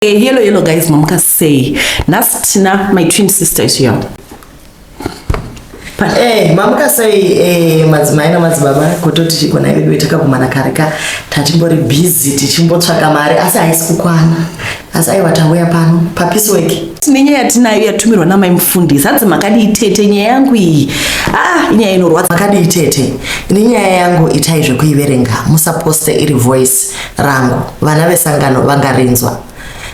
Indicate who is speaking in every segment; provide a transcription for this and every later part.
Speaker 1: Hello guys, Mamka say. Nastina, my twin sister is here.
Speaker 2: Mamka say madzimaina madzibaba kutoti chikona iwe kuitaka kumana kareka tachimbori busy tichimbotsvaka mari asi haisi kukwana. Asi aiwatauya pano papisi weki.
Speaker 1: Tinenyaya yatinayo yatumirwa namai mufundisi. Hadzi makadi itete nyaya yangu iyi. Inyaya inorwadza.
Speaker 2: Makadi itete. Ini nyaya yangu itai zvekuiverenga. Musaposte iri voice rangu. Vana vesangano vangarinzwa.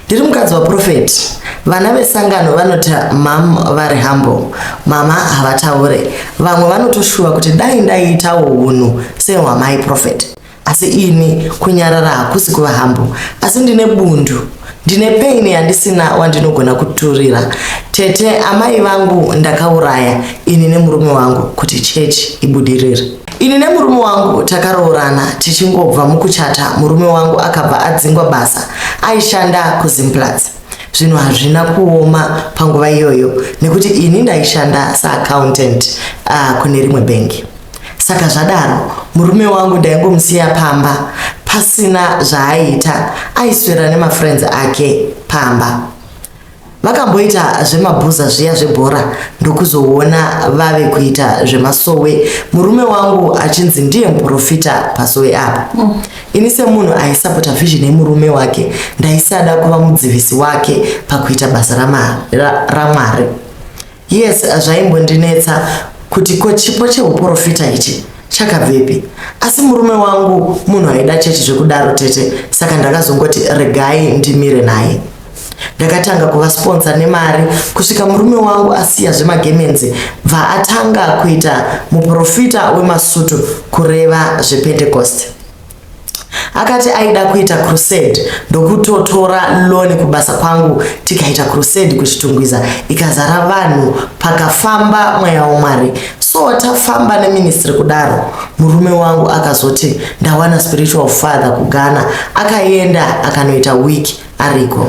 Speaker 2: Ndiri mukadzi waProfeti. Vana vesangano vanota mam vari humble. Mama havataure. Vamwe vanotoshuva kuti dai ndaitawo hunhu sehwamai Prophet. Asi ini kunyarara hakusi kuva humble. Asi ndine bundu. Ndine pain yandisina wandinogona kuturira. Tete amai vangu ndakauraya ini nemurume wangu kuti church ibudirire. Ini nemurume wangu takaroorana tichingobva mukuchata. Murume wangu akabva adzingwa basa aishanda kuZimplaza. Zvino hazvina kuoma panguva iyoyo nekuti ini ndaishanda saaccountant kune rimwe bengi. Saka zvadaro murume wangu ndaingomusiya pamba pasina zvaaita, aiswera nemafriends ake pamba. Vakamboita zvemabhuza zviya zvebhora ndokuzoona vave kuita zvemasowe. Murume wangu achinzi ndiye muprofita pasowe apa. Ini semunhu aisapota vision yemurume wake ndaisada kuva mudzivisi wake pakuita basa raMwari. Yes, zvaimbondinetsa kuti ko chipo cheuprofita ichi chakabvepi. Asi murume wangu munhu aida chechi zvekudaro tete, saka ndakazongoti regai ndimire naye. Ndakatanga kuva sponsor nemari kusvika murume wangu asiya zvemagemenzi bva atanga kuita muprofita wemasutu kureva zvePentecost. Akati aida kuita crusade ndokutotora loan kubasa kwangu tikaita crusade kuchitungwiza ikazara vanhu pakafamba mweya waMwari. So tafamba neministry kudaro murume wangu akazoti ndawana spiritual father kuGhana, akaenda akanoita wiki ariko.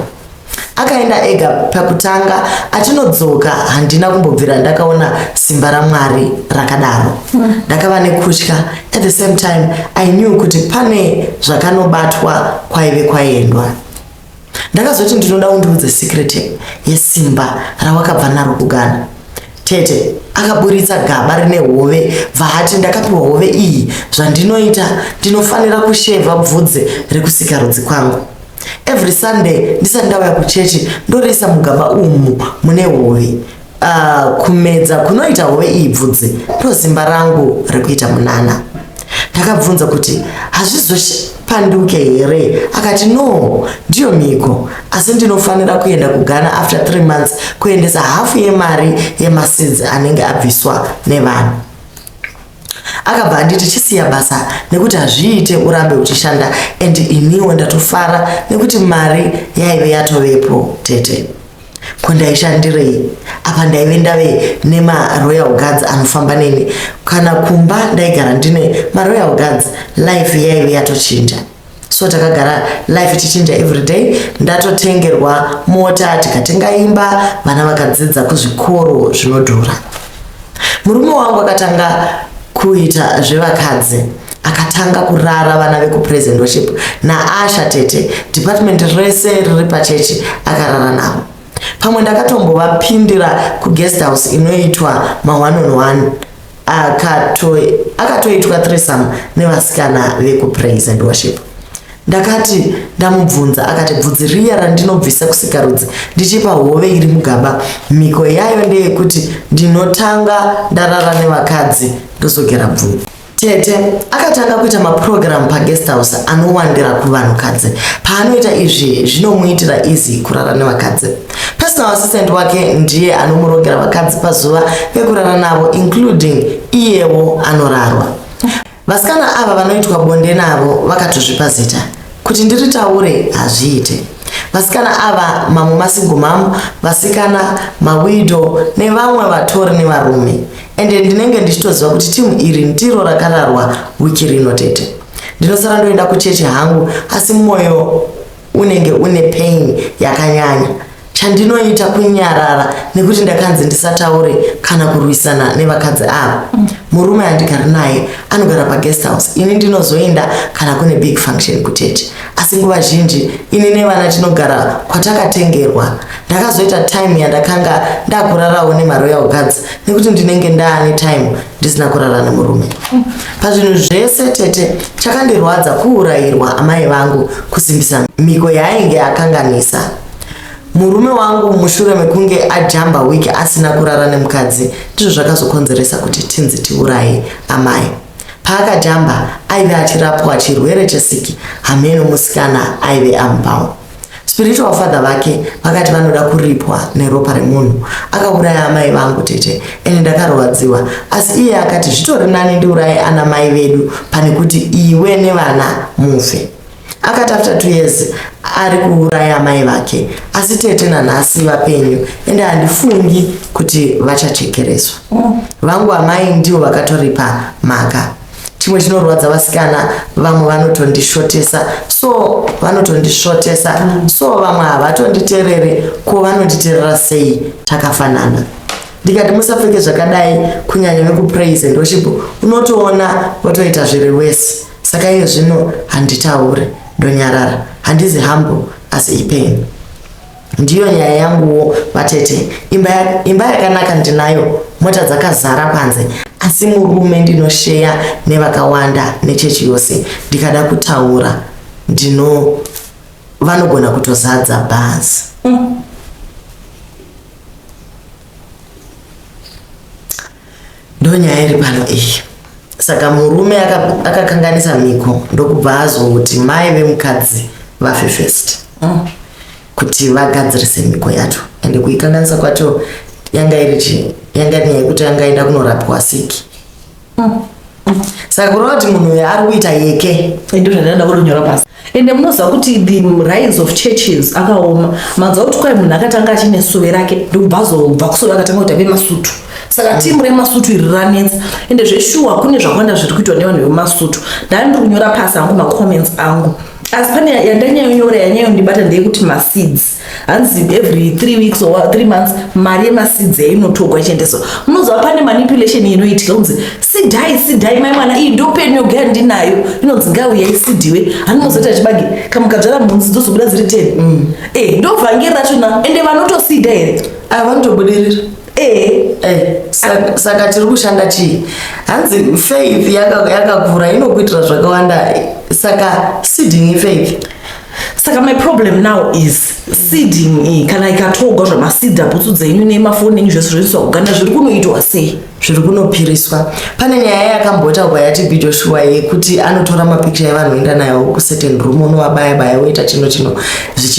Speaker 2: Akaenda ega pakutanga atinodzoka handina kumbobvira ndakaona simba raMwari rakadaro. Ndakava nekutya. At the same time I knew kuti pane zvakanobatwa kwaive kwaendwa. Ndakazoti ndinoda undiudze secret yesimba rawakabva naro kuGhana. Tete akaburitsa gaba rine hove vahati ndakapiwa hove iyi zvandinoita ndinofanira kusheva bvudzi rekusika rudzi kwangu. Every Sunday ndisati ndauya kuchechi ndorisa mugaba umu mune hove. Kumedza kunoita hove iyi bvudzi ndozimba rangu rekuita munana. Ndakabvunza kuti hazvizopanduke here? Akati no, ndiyo miko, asi ndinofanira kuenda kuGhana after 3 months kuendesa hafu yemari yemaseeds anenge abviswa nevanhu. Akabva anditi chisiya basa nekuti hazviite urambe uchishanda and iniwo ndatofara nekuti mari yaive yatovepo tete. Kundaishandirei? Apa ndaive ndave nemaRoyal Guards anofamba neni. Kana kumba ndaigara ndine maRoyal Guards, life yaive yatochinja. So takagara life tichinja every day. Ndatotengerwa mota, tikatenga imba, vana vakadzidza kuzvikoro zvinodhura. Murume wangu akatanga kuita zvevakadzi, akatanga kurara vana vekupresent worship naAsha tete, department rese riri pachechi akarara navo. Pamwe ndakatombovapindira kuguest house inoitwa ma1on1 akatoitwa threesome nevasikana vekupraise and worship. Ndakati ndamubvunza, akati bvudzi riya randinobvisa kusika rudzi ndichipa hove iri mugaba, miko yayo ndeyekuti ndinotanga ndarara nevakadzi ndozogera bvudzi. Tete akatanga kuita maprogram paguest house anowandira kuvanhukadzi. Paanoita izvi zvinomuitira easy kurara nevakadzi. Personal assistant wake ndiye anomurongera vakadzi pazuva pekurara navo, including iyewo anorarwa. Vasikana ava vanoitwa bonde navo vakatozvipa zita kuti ndiritaure hazviite. Vasikana ava mamwe masingle mom, vasikana mawidow nevamwe vatori nevarume. Ende ndinenge ndichitoziva kuti timu iri ndiro rakararwa wiki rino tete. Ndinosara ndoenda kuchechi hangu asi moyo unenge une pain yakanyanya. Chandinoita kunyarara nekuti ndakanzi ndisataure kana kurwisana nevakadzi ava. Murume andigara naye anogara paguest house. Ini ndinozoenda kana kune big function kuchechi. asi nguva zhinji ini nevana tinogara kwatakatengerwa. Ndakazoita time yandakanga ndakurarawo neMaroyal Guards nekuti ndinenge ndaane time ndisina kurara nemurume. Pazvinhu zvese tete chakandirwadza kuurayirwa amai vangu kusimbisa miko yainge akanganisa. Murume wangu mushure mekunge ajamba wiki asina kurara nemukadzi ndizvo zvakazokonzeresa kuti tinzi tiuraye amai. Paakajamba aive achirapwa chirwere chesiki hameno musikana aive amupawo. Spiritual father vake vakati vanoda kuripwa neropa remunhu. Akauraya amai vangu tete ene ndakarwadziwa, asi iye akati zvitori nani ndiuraye ana mai vedu pane kuti iwe nevana mufe. Akati after 2 years ari kuuraya amai vake, asi tete nanhasi vapenyu ende handifungi kuti vachachekerezwa. Vangu amai ndivo vakatoripa mhaka. Chimwe chinorwadza vasikana, vamwe vanotondishotesa, so vamwe havatonditerere, ko vanonditerera sei takafanana. Ndikati musapfeke zvakadai kunyanya nekupraise and worship, unotoona votoita zviri wese. Saka iyo zvino handitauri, ndonyarara, handizi humble as ipain. Ndiyo nyaya yanguwo vatete. Imba yakanaka ndinayo, mota dzakazara panze, asi murume ndinosheya nevakawanda nechechi yose. Ndikada kutaura vanogona kutozadza bhazi. Ndonyaya iri pano iyi. Saka murume akakanganisa miko ndokubva azoti mai vemukadzi vafe first. Kuti vagadzirise miko yacho. Ende kuikanganisa kwacho yanga nyaya yekuti yangaenda kunorapwa siki. Saka kurova kuti munhu uyu ari kuita yeke.
Speaker 1: Ende zvandada kuronyora pasi. Ende munoziva kuti the rise of churches akaoma. Manzwa kuti kwai munhu akatanga achine suve rake ndokubva azobva kusuve akatanga kuti ave masutu. Saka timu remasutu iri ranetsa. Ende zveshuwa kune zvakawanda zviri kuitwa nevanhu vemasutu. Ndani ndiri kunyora pasi angu macomments angu. Asi pane yandanyanyonyora yanyayondibata ndeyekuti maseeds. Hanzi every 3 weeks or 3 months mari yemaseeds yainotogwa ichiendeswa. Munoziva pane manipulation inoitika kunzi sidhai mai mwana iyi ndopenyu yogara ndinayo inonzi ngauya isidiwe. Hanimuzoti achibage kamukadzvara mhunzi dzozobuda dziri 10. Ndovhangeri rachona ende vanotosida here.
Speaker 2: Vanotobudirira. Saka tiri kushanda chii? Hanzi faith yakakura inokuitira zvakawanda. Saka seeding faith.
Speaker 1: Saka my problem now is seeding kana ikatogwa zvamaseed bhutsu dzenyu nemafoni enyu zvese zvoiswa kuganda zviri kunoitwa sei?
Speaker 2: Zviri kunopiriswa. Pane nyaya yakambotaurwa yaTB Joshua yekuti anotora mapikicha evanhu oenda nayo kucertain room unovabaya woita chino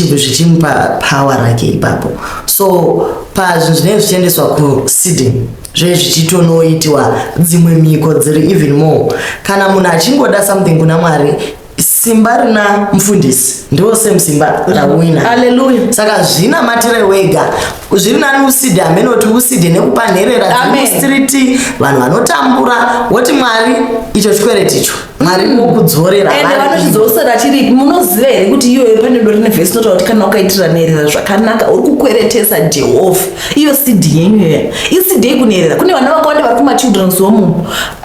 Speaker 2: zvichimupa power rake ipapo. So pazvinhu zvinenge zvichiendeswa kuseeding zvezvichitonoitwa dzimwe miko dziri even more. Kana munhu achingoda something kuna Mwari, simba rina mufundisi ndo same simba rawina.
Speaker 1: Hallelujah.
Speaker 2: Saka zvina matire wega zviri nani usidi amenoti usidi nekupanherera street vanhu vanotambura woti Mwari icho chikwereti icho Mwari mukudzorera
Speaker 1: ende vanochidzosera chiri munoziva here kuti iyoyo pane dori nevhesi notaura kuti kana ukaitira nherera zvakanaka uri kukweretesa Jehovha iyo sidi yenyu yoya isidi yekunherera. Kune vana vakawanda vari kumachildren's home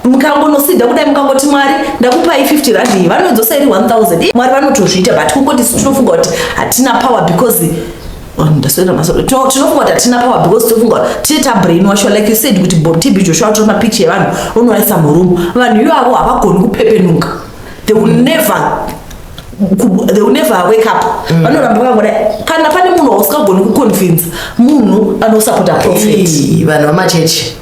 Speaker 1: mukangonosidha kudai mukangoti Mwari ndakupai 50 rand iyi vanodzosa iri 1000 Mwari vanotozviita but kungoti tinofunga kuti hatina power because tinofunga kuti hatina power because tinofunga kuti tine tabrainwashwa like you said kuti TB Joshua atora mapicha evanhu unovaisa murumu. Vanhu ivavo havagoni kupepenuka. They will never wake up. Vanoramba vakangoda kana pane munhu wausingagoni kuconvince munhu anosapota prophet.
Speaker 2: Vanhu vamachechi.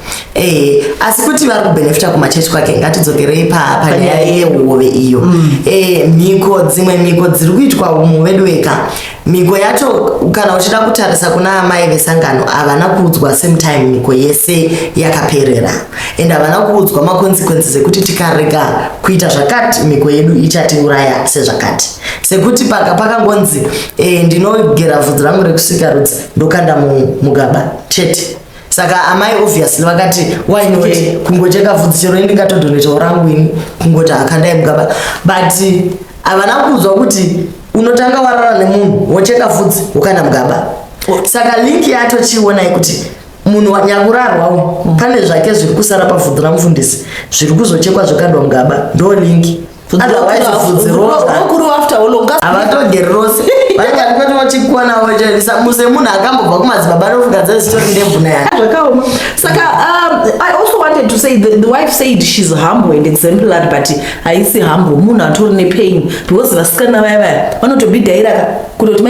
Speaker 2: Asi kuti vari kubenefita kumachechi kwake ngatidzokerei panyaya yehove iyo. Dzimwe miko dziri kuitwa umu vedu veka. Miko yacho kana uchida kutarisa kuna amai vesangano havana kuudzwa same time miko yese yakaperera. Ende havana kuudzwa makonsekwensi ekuti tikarega kuita zvakati miko yedu ichatiuraya sezvakati. Sekuti pakangonzi ndinogera vhudzi rangu rekusika rudzi ndokanda mugaba chete. Saka amai obviously vakati why not kungocheka vhudzi chero ndingatodonetawo rangu ini kungoti akandai mugaba but havana kuudzwa kuti unotanga warara nemunhu wocheka vhudzi ukanda mugaba. Saka linki yacho chiona kuti munhu wanyakurarwawo pane zvake zviri kusara pavhudzi ramufundisi zviri kuzochekwa zvokandwa mugaba ndo linki. otherwise vhudzi
Speaker 1: rokuru after olonga
Speaker 2: avatogeri rose vanenge vatipati vachikuona vochaisa muse munhu akambobva kumadzibaba anofungadza zitori ndembuna yake
Speaker 1: zvakaoma saka I also wanted to say the wife said she's humble and exemplary but haisi humble munhu atori nepain because vasikana vaya vaya vanotobidhairaka kutoti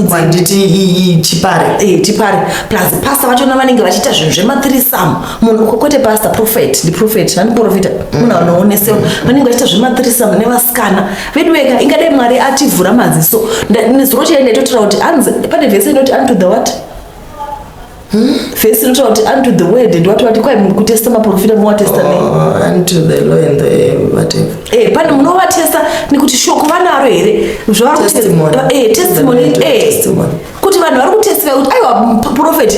Speaker 2: mainditi chipare
Speaker 1: chipare plus pastor vachona vanenge vachiita zvinhu zvemathreesome munhu kwete pastor prophet ndiprofet handiprofita munhu anoonesewa vanenge vachiita zvemathreesome nevasikana vedu vega ingadai mwari ativhura maziso nezuro chaenda itotaura kuti anzi pane vhesi inoti unto the what vhesi inotaura kuti unto the word and wati kwai kutesta maprofita muwatesta
Speaker 2: unto the law and the whatever
Speaker 1: pane munovatesta nekuti shoko vanaro here testimony kuti vanhu vari kutestiva kuti aiwa profeti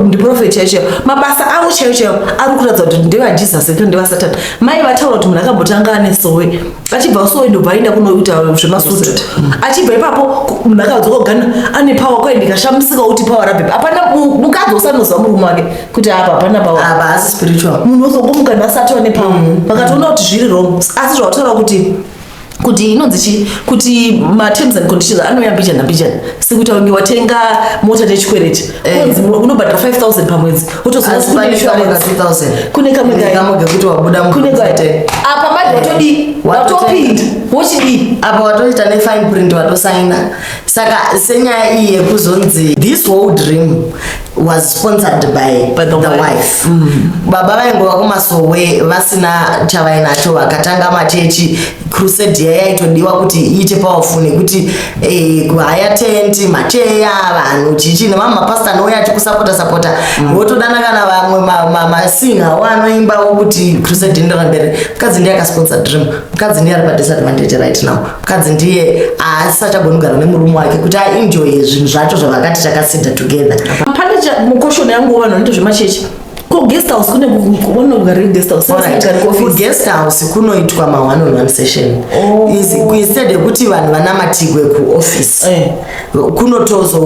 Speaker 1: ndiprofeti chaicho mabasa avo chaiyo chaiyo ari kuratidza kuti ndevajesus eka ndevasatani mai vataura kuti munhu akambotanga ane sowe achibva sowe ndobva aenda kunoita zvemasutu achibva ipapo munhu akadzoka kugana ane pawa kwai ndikashamisika kuti pawa rabhebha hapana mukadzi usanozwa murume wake kuti apa hapana pawa
Speaker 2: asi spiritual
Speaker 1: munhu uzongomuka ndasati wane pawa vakatoona kuti zviri wrong asi zvavataura kuti inonzi kuti ma-terms and conditions anouya mbichana sekuti unge watenga mota nechikwereti kunzi unobhadhira 5,000 pamwedzi kune
Speaker 2: kamwegekuti wabuda
Speaker 1: apa madhi watopinda wochidii
Speaker 2: apa watoita nefine print watosaina saka senyaya iyi yekuzonzi this whole dream was sponsored by the wife baba vaingova kumasowe vasina chavainacho vakatanga machechi crusade yaitodiwa kuti iite powerful nekuti kuhaya tent macheya vanhu chichi nemamapasta anouya achikusapota wotodana kana vamwe masinga wanoimbawo kuti crusade indira mberi mukadzi ndiye akasponsor dream mukadzi ndiye ari padisadvantage right now mukadzi ndiye asisachagoni kugara nemurume wake kuti aenjoye zvinhu zvacho zvavakati takasinda together
Speaker 1: mukoshoni yangu vanhu vanoita zvemachechi guest house
Speaker 2: guest house kunoitwa ma1-on-1 session instead yekuti vanhu vanamatigwe kuoffice kunotozo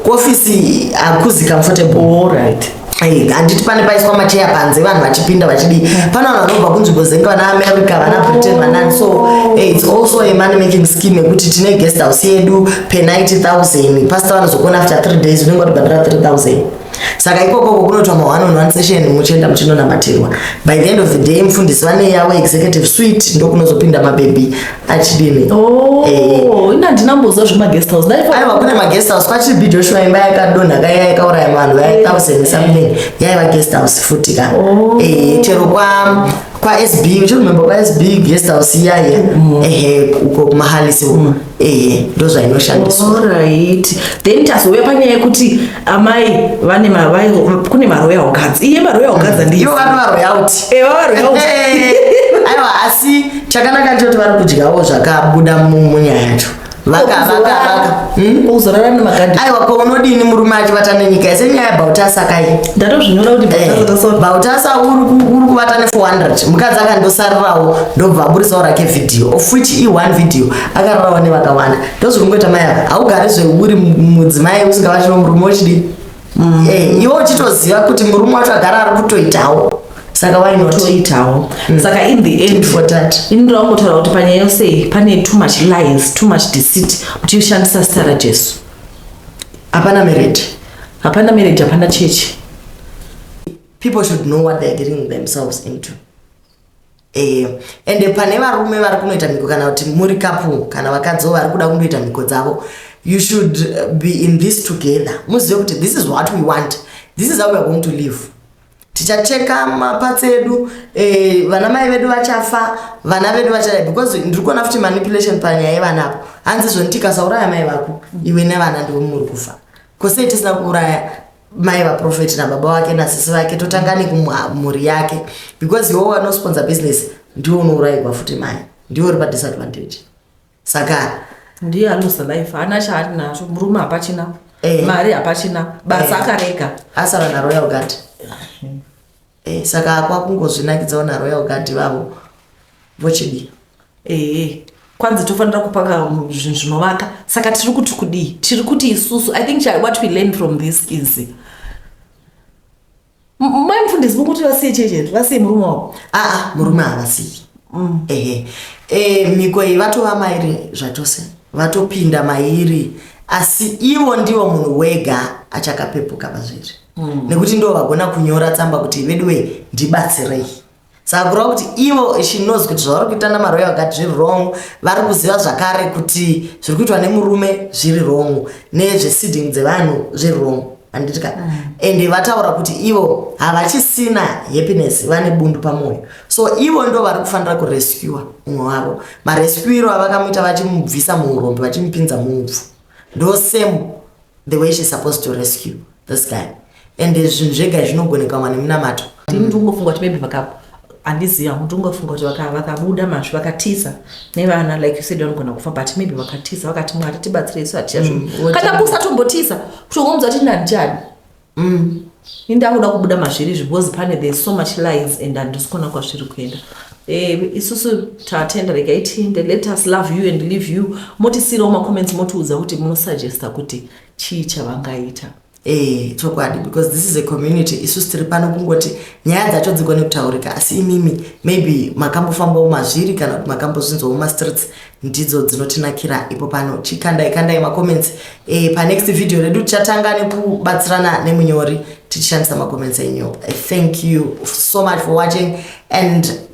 Speaker 2: kuoffice akuzi comfortable handiti pane paiswa macheya panze vanhu vachipinda vachidi pane vanhu vanobva kunzvimbo dzenga vana america vana britain vanani so it's also a money making scheme yekuti tine guest house yedu per 90,000 pastor vanozokona after 3 days unenge watobhadhira 3,000 saka ikokoko kunoitwa ma1-on-1 session muchienda muchinonamatirwa by the end of the day mufundisi vane yavo executive suite ndokunozopinda mabebi achidini
Speaker 1: ina ndinambozwa zvemaguest house
Speaker 2: aiwa kune maguest house kwachiri Joshua imba yakadonha kaya yakauraya vanhu vaya 1,000 something yaiva guest house futi ka chero kwa SB uchiremember kwa SB guest house iyaya uko kumahalisi ndo zvainoshandiswa
Speaker 1: alright then tazouya panyaya yekuti amai vane kune maroyal guards iye maroyal guards
Speaker 2: ndiyo vanhu varoyalty aiwa asi chakanaka ndechoti vari kudyawo zvakabuda munyaya yacho
Speaker 1: uzorara nemagadhi
Speaker 2: aiwa ko unodini murume achivata nenyika senyaya yabhautasa kai
Speaker 1: ndatozvinyora kuti
Speaker 2: bhautasa uri kuvata ne400 mukadzi akandosarirawo ndobva aburisawo rake vhidhiyo of which i1 video akararawo nevakawanda ndozvikungoita mai aka haugari zveuri mudzimai usingavati nomurume wechidi iwo uchitoziva kuti murume wacho agara ari kutoitawo saka
Speaker 1: wainotoitawo saka in the end
Speaker 2: for that
Speaker 1: indorangotaura kuti panyaya yose pane too much lies too much deceit muchishandisa zita rajesu
Speaker 2: hapana marriage
Speaker 1: hapana chechi
Speaker 2: people should know what they're getting themselves into ende pane varume vari kunoita mhiko kana kuti muri couple kana vakadziwo vari kuda kundoita mhiko dzavo you should be in this together muzive kuti this is what we want this is how we are going to live tichacheka mapatsi edu vana mai vedu vachafa vana vedu vachadai because ndiri kuona futi manipulation panyaya yevanapo hanzi zvoni tikasauraya mai vako iwe nevana ndivo muri kufa kosei tisina kuuraya mai vaprofeti nababa wake nasisi vake totanga nekumhuri yake because iwo wanosponsor business ndiwo unourayirwa futi mai ndiwo uri padisadvantage saka
Speaker 1: ndiye alusa life hana chaari nazvo murume hapachina mari hapachina basa akarega
Speaker 2: asava naroyal guard saka kwakungozvinakidzawo naroyal guard vavo vochidii
Speaker 1: kwanzi tofanira kupanga zvinhu zvinovaka saka tiri kuti kudii tiri kuti isusu I think what we learn from this is mai mufundisi mukuti vasiye chechetu vasiye murume wavo
Speaker 2: murume havasiyi miko iyi vatova mairi zvatose, vatopinda mairi, asi ivo ndivo munhu wega achakapepuka pazviri. Nekuti ndo vagona kunyora tsamba kuti veduwe ndibatsirei. Saka kureva kuti ivo she knows kuti zvavari kuita namaroya vakati zviri wrong, vari kuziva zvakare kuti zviri kuitwa nemurume zviri wrong, nezveseeding dzevanhu zviri wrong. Anditika ende vataura kuti ivo havachisina happiness, vane bundu pamwoyo. So ivo ndo vari kufanira kurescue umwe wavo. Marescuero avakamuita vachimubvisa muurombe vachimupinza muupfu ndo same the way she's supposed to rescue this guy. Ende zvinhu zvega zvinogoneka nemunamato.
Speaker 1: Ndingofunga kuti maybe andiziva kuti ungofunga kuti vakabuda mazvi vakatisa nevana like you said vanogona kufa, but maybe vakatisa vakati Mwari tibatsire isu hatichazvo. Kana kusatombotisa kutongomudza kuti ndandichani. Indakuda kubuda mazviri because pane there's so much lies and handisikona kwazviri kuenda. Isusu tatenda regai tinde, let us love you and leave you. Motisirawo macomments motiudza kuti munosuggesta kuti chii chavangaita.
Speaker 2: Chokwadi, because this is a community. Isusu tiri pano kungoti nyaya dzacho dzigone kutaurika, asi imimi maybe makambofambawo mazviri kana kuti makambozvinzwawo mastreets ndidzo dzinotinakira ipo pano. Chikandai macomments. Pa next video redu tichatanga nekubatsirana nemunyori tichishandisa macomments enyu. Thank you so much for watching, and